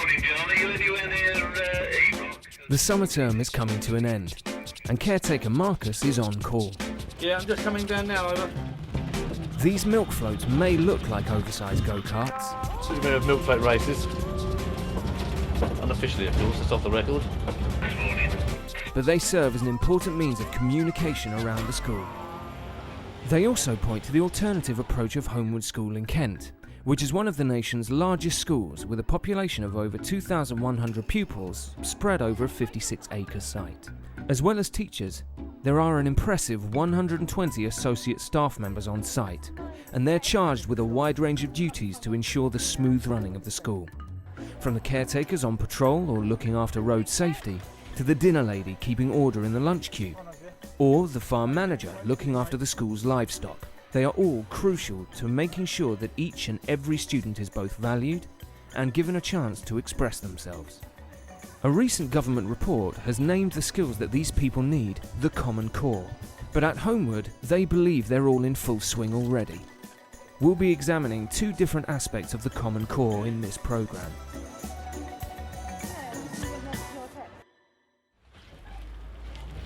Morning, John. Are you anywhere near Ebrook? The summer term is coming to an end, and caretaker Marcus is on call. Yeah, I'm just coming down now, over. These milk floats may look like oversized go-karts, So we have milk float races. Unofficially, of course, it's off the record. but they serve as an important means of communication around the school. They also point to the alternative approach of Homewood School in Kent, which is one of the nation's largest schools with a population of over 2,100 pupils spread over a 56-acre site. As well as teachers, there are an impressive 120 associate staff members on site, and they're charged with a wide range of duties to ensure the smooth running of the school. From the caretakers on patrol or looking after road safety, to the dinner lady keeping order in the lunch queue, or the farm manager looking after the school's livestock. They are all crucial to making sure that each and every student is both valued and given a chance to express themselves. A recent government report has named the skills that these people need the Common Core, but at Homewood they believe they're all in full swing already. We'll be examining two different aspects of the Common Core in this programme.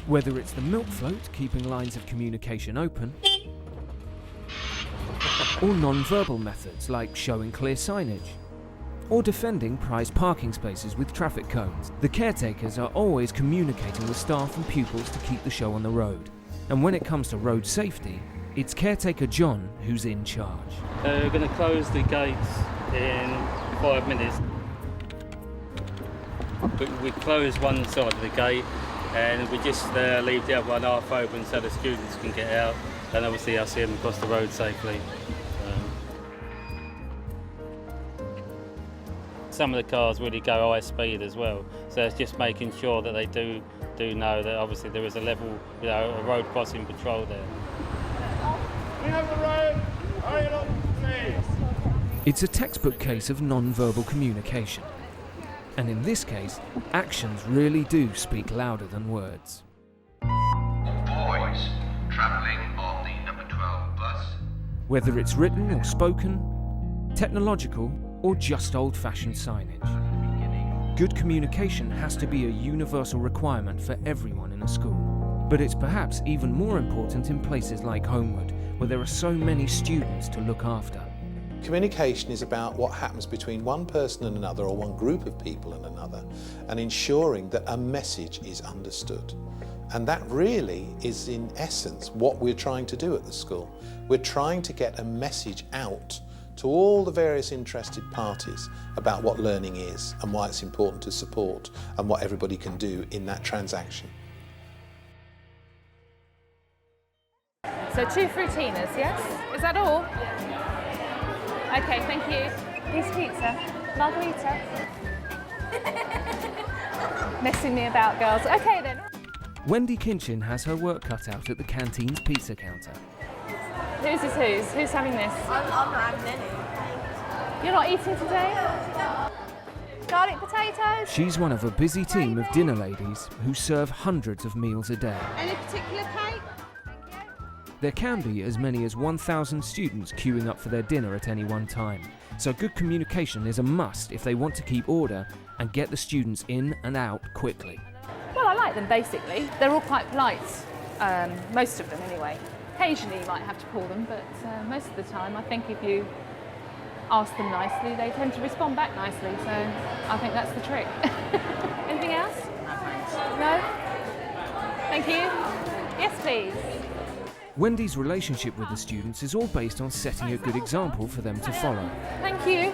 Whether it's the milk float keeping lines of communication open, or non-verbal methods like showing clear signage, or defending prized parking spaces with traffic cones, the caretakers are always communicating with staff and pupils to keep the show on the road. And when it comes to road safety, it's caretaker John who's in charge. We're going to close the gates in 5 minutes. We close one side of the gate and we just leave the other one half open so the students can get out, and obviously I'll see them across the road safely. Some of the cars really go high speed as well, so it's just making sure that they do know that obviously there is a level, a road crossing patrol there. We have the road. Are you not, please? It's a textbook case of non-verbal communication. And in this case, actions really do speak louder than words. Boys travelling on the number 12 bus. Whether it's written or spoken, technological or just old-fashioned signage. Good communication has to be a universal requirement for everyone in a school. But it's perhaps even more important in places like Homewood, where there are so many students to look after. Communication is about what happens between one person and another, or one group of people and another, and ensuring that a message is understood. And that really is, in essence, what we're trying to do at the school. We're trying to get a message out to all the various interested parties about what learning is and why it's important to support and what everybody can do in that transaction. So 2 fruitinas, yes? Is that all? Okay, thank you. Piece of pizza. Margarita. Messing me about, girls. Okay then. Wendy Kinchin has her work cut out at the canteen's pizza counter. Whose is whose? Who's having this? I'm not having any. You're not eating today? Garlic potatoes? She's one of a busy team of dinner ladies who serve hundreds of meals a day. Any particular cake? There can be as many as 1,000 students queuing up for their dinner at any one time, so good communication is a must if they want to keep order and get the students in and out quickly. Well, I like them basically. They're all quite polite, most of them anyway. Occasionally you might have to pull them, but most of the time I think if you ask them nicely, they tend to respond back nicely, so I think that's the trick. Anything else? No, thanks. No? Thank you. Yes, please. Wendy's relationship with the students is all based on setting a good example for them to follow. Thank you.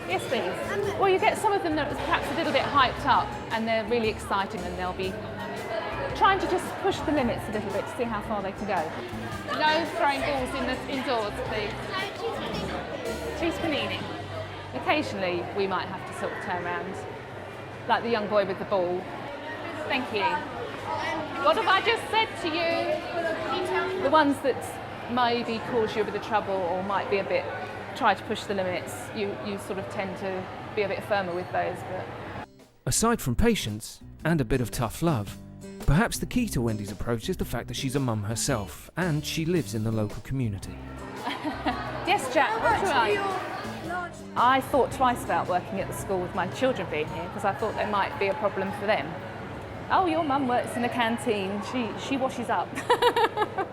Yes, please. Well, you get some of them that are perhaps a little bit hyped up and they're really exciting, and they'll be trying to just push the limits a little bit to see how far they can go. No throwing balls indoors, please. Cheese panini. Occasionally, we might have to sort of turn around, like the young boy with the ball. Thank you. What have I just said to you? The ones that maybe cause you a bit of trouble or might be a bit, try to push the limits, you sort of tend to be a bit firmer with those. But aside from patience and a bit of tough love, perhaps the key to Wendy's approach is the fact that she's a mum herself and she lives in the local community. Yes, Jack, what do you like? I thought twice about working at the school with my children being here because I thought there might be a problem for them. Oh, your mum works in a canteen, she washes up.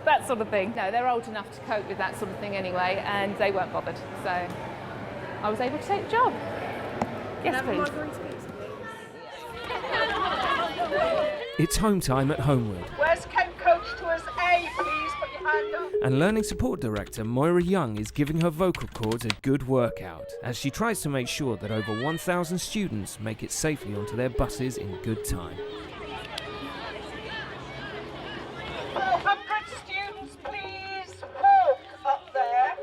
That sort of thing. No, they're old enough to cope with that sort of thing anyway, and they weren't bothered. So I was able to take the job. Yes, please. It's home time at Homewood. Where's Kent Coach to us? A, please put your hand up. And Learning Support Director Moira Young is giving her vocal cords a good workout as she tries to make sure that over 1,000 students make it safely onto their buses in good time. 400 students, please walk up there.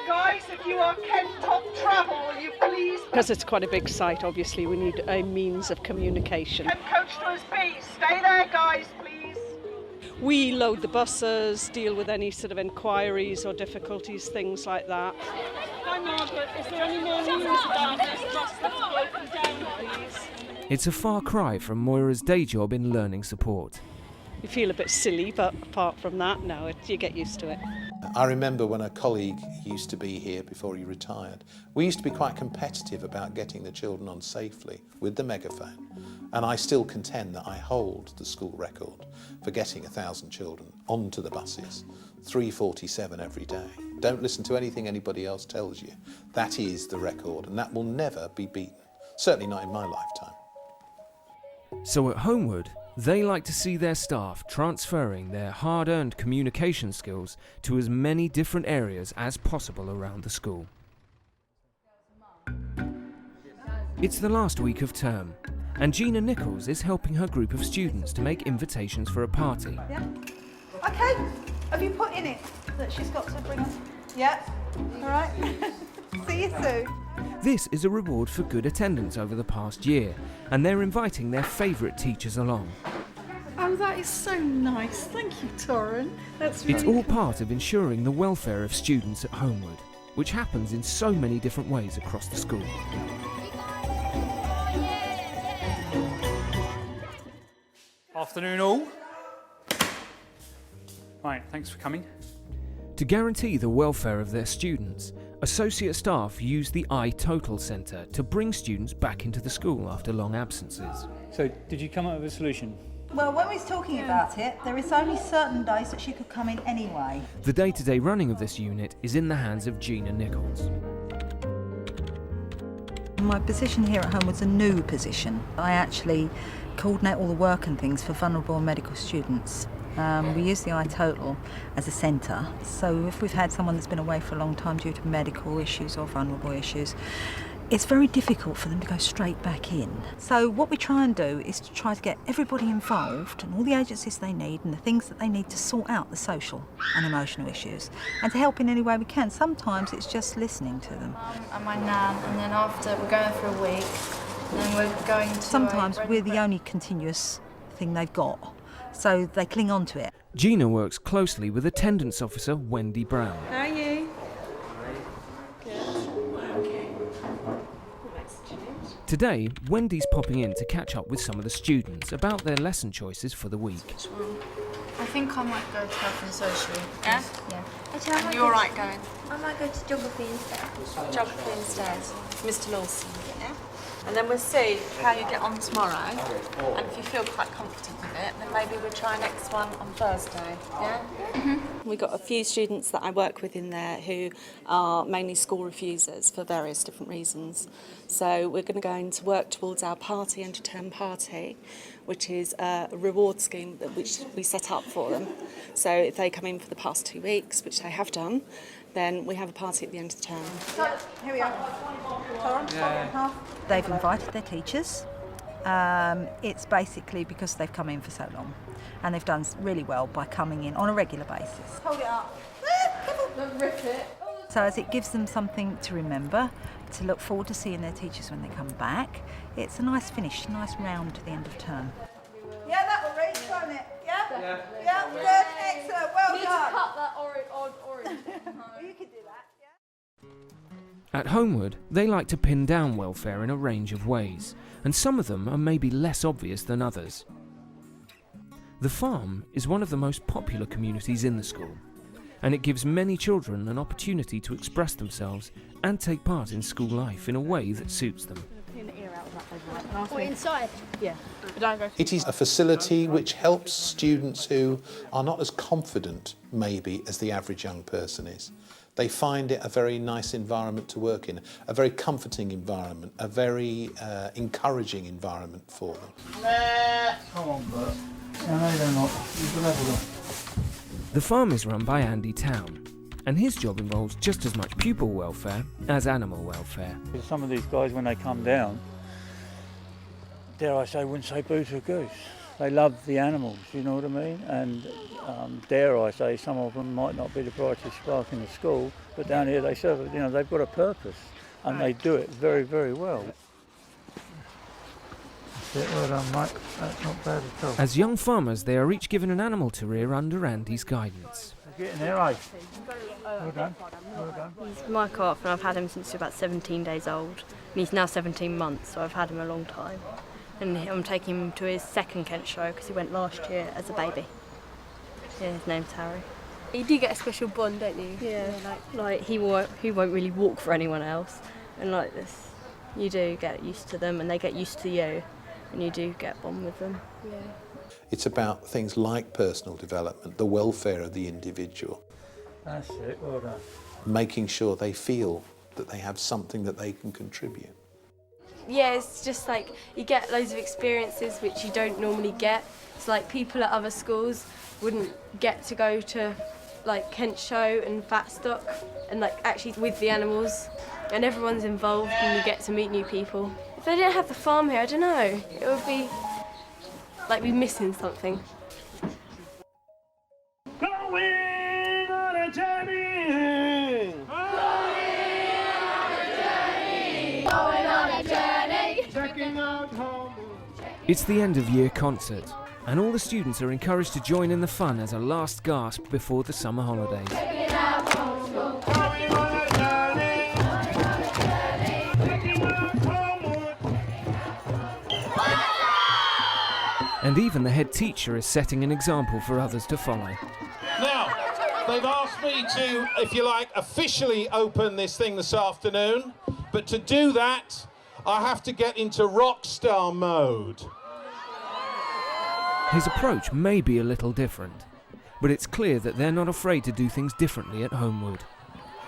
Guys, if you are Kent Top Travel, will you please... Because it's quite a big site, obviously, we need a means of communication. Kent Coach to us, B. Stay there, guys, please. We load the buses, deal with any sort of inquiries or difficulties, things like that. Hi, Margaret. Is there any more news about this bus that's broken down, please? It's a far cry from Moira's day job in learning support. You feel a bit silly, but apart from that, no, you get used to it. I remember when a colleague used to be here before he retired. We used to be quite competitive about getting the children on safely with the megaphone. And I still contend that I hold the school record for getting 1,000 children onto the buses, 347 every day. Don't listen to anything anybody else tells you. That is the record, and that will never be beaten. Certainly not in my lifetime. So at Homewood, they like to see their staff transferring their hard-earned communication skills to as many different areas as possible around the school. It's the last week of term, and Gina Nichols is helping her group of students to make invitations for a party. Yeah. Okay. Have you put in it that she's got to bring us? Yeah. All right. See you soon. This is a reward for good attendance over the past year, and they're inviting their favourite teachers along. Oh, that is so nice. Thank you, Torrin. That's It's all part of ensuring the welfare of students at Homewood, which happens in so many different ways across the school. Afternoon all. Right, thanks for coming. To guarantee the welfare of their students, associate staff use the iTotal Centre to bring students back into the school after long absences. So, did you come up with a solution? Well, when we was talking about it, there is only certain days that she could come in anyway. The day-to-day running of this unit is in the hands of Gina Nichols. My position here at Homewood's a new position. I actually coordinate all the work and things for vulnerable medical students. We use the iTotal as a centre, so if we've had someone that's been away for a long time due to medical issues or vulnerable issues, it's very difficult for them to go straight back in. So what we try and do is to try to get everybody involved and all the agencies they need and the things that they need to sort out the social and emotional issues, and to help in any way we can. Sometimes it's just listening to them. And my nan, and then after we're going for a week, and then we're going to... Sometimes we're the only continuous thing they've got, so they cling on to it. Gina works closely with attendance officer Wendy Brown. How are you? Today, Wendy's popping in to catch up with some of the students about their lesson choices for the week. I think I might go to health and social. Yeah? Yeah. And you're alright going? I might go to geography instead. Geography instead. Mr. Lawson. Yeah? And then we'll see how you get on tomorrow. And if you feel quite confident with it, then maybe we'll try next one on Thursday. Yeah? Mm-hmm. We've got a few students that I work with in there who are mainly school refusers for various different reasons. So we're going to work towards our party, end of term party, which is a reward scheme which we set up for them. So if they come in for the past 2 weeks, which they have done, then we have a party at the end of the term. So, here we are. They've invited their teachers. It's basically because they've come in for so long, and they've done really well by coming in on a regular basis. Hold it up. Don't rip it. So as it gives them something to remember, to look forward to seeing their teachers when they come back, it's a nice finish, a nice round to the end of term. Yeah, that will reach, won't it? Yeah? Yeah, good, excellent, well done. You need to cut that orange. You can do that, yeah? At Homewood, they like to pin down welfare in a range of ways, and some of them are maybe less obvious than others. The farm is one of the most popular communities in the school, and it gives many children an opportunity to express themselves and take part in school life in a way that suits them. Or inside? Yeah. It is a facility which helps students who are not as confident, maybe, as the average young person is. They find it a very nice environment to work in, a very comforting environment, a very encouraging environment for them. Come on, Bert. No, they're not. You can level them. The farm is run by Andy Town, and his job involves just as much pupil welfare as animal welfare. Some of these guys, when they come down, dare I say, wouldn't say boo to a goose. They love the animals, you know what I mean? And dare I say, some of them might not be the brightest spark in the school, but down here they serve, you know, they've got a purpose, and they do it very, very well. Well done, mate. That's not bad at all. As young farmers, they are each given an animal to rear under Andy's guidance. Getting there, eh? Well done. Well done. He's my calf and I've had him since he was about 17 days old. And he's now 17 months, so I've had him a long time. And I'm taking him to his second Kent show because he went last year as a baby. Yeah, his name's Harry. You do get a special bond, don't you? Yeah, like he won't really walk for anyone else. And like this, you do get used to them and they get used to you. And you do get on with them. Yeah. It's about things like personal development, the welfare of the individual. That's it, well done. Making sure they feel that they have something that they can contribute. Yeah, it's just like you get loads of experiences which you don't normally get. It's like people at other schools wouldn't get to go to like Kent Show and Fatstock and like actually with the animals, and everyone's involved and you get to meet new people. If they didn't have the farm here, I don't know, it would be like we're missing something. Going on a journey. Going on a journey. Checking out home. It's the end of year concert, and all the students are encouraged to join in the fun as a last gasp before the summer holidays. Going on a journey. Checking out homewood. And even the head teacher is setting an example for others to follow. Now, they've asked me to, if you like, officially open this thing this afternoon, but to do that, I have to get into rock star mode. His approach may be a little different, but it's clear that they're not afraid to do things differently at Homewood.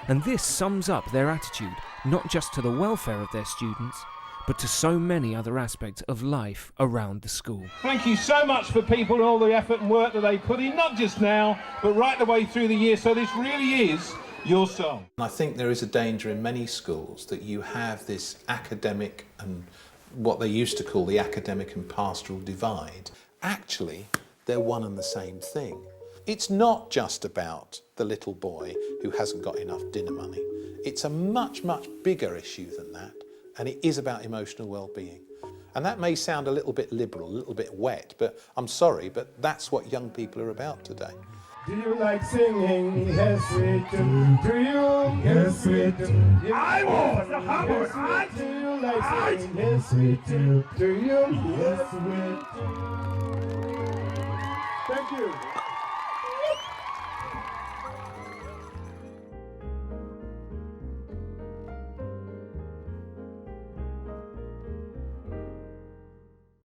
And this sums up their attitude, not just to the welfare of their students, but to so many other aspects of life around the school. Thank you so much for people and all the effort and work that they put in, not just now, but right the way through the year, so this really is your song. I think there is a danger in many schools that you have this academic and what they used to call the academic and pastoral divide. Actually, they're one and the same thing. It's not just about the little boy who hasn't got enough dinner money. It's a much, much bigger issue than that, and it is about emotional well-being. And that may sound a little bit liberal, a little bit wet, but I'm sorry, but that's what young people are about today. Do you like singing? Yes, we do. Do you? Yes, we do. I was a hammer. Do you like singing? Yes, we do. Do you? Yes, we do. Thank you.